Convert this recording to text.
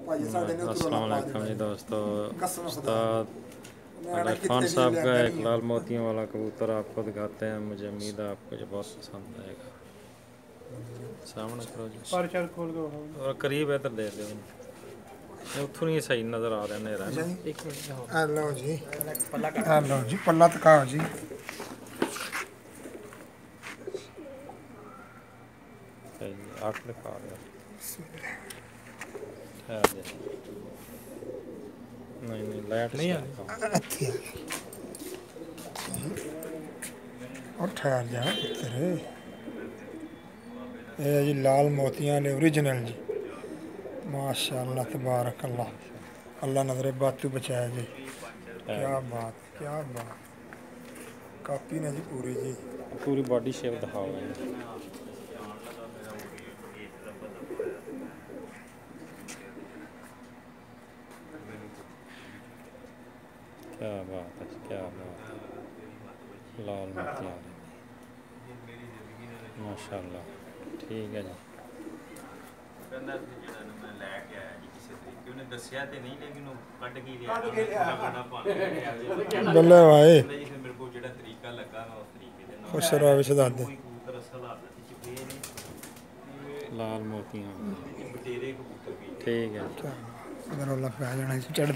अस्सलाम वालेकुम जी दोस्तों। उस्ताद इरफान साहब का एक लाल मोतियों वाला कबूतर आपको दिखाते हैं। मुझे उम्मीद है आपको ये बहुत पसंद आएगा। सामने करो जी और करीब है तो दे दो। उथों नहीं सही नज़र आ रहा नेरा ना। एक मिनट लो जी पल्ला तकाओ जी। आँख दिखा रहे नहीं लाइट नहीं आ और ठहर जा तेरे ये जी लाल मोतियां ने ओरिजिनल जी माशाअल्लाह तबारक अल्लाह। अल्लाह नजरे बातू बचाया जी। क्या बात कापी ने जी पूरी बॉडी शेप दिखाओ। क्या बात है लाल मोतियां माशाअल्लाह। ठीक है जी। बल्ले भाई खुश रहो दे लाल मोतियां ठीक है। चढ़